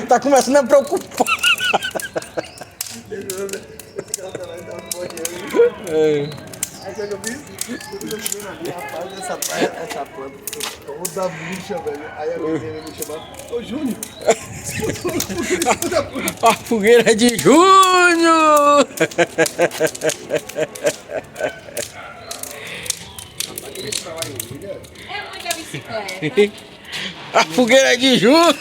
Tá começando a preocupar. Aí sabe o que eu fiz? Quando eu fui na minha rapaz, essa planta ficou toda murcha, velho. Aí a menina me chamou, ô Júnior, A fogueira de Júnior! É muita bicicleta. A fogueira de Júnior!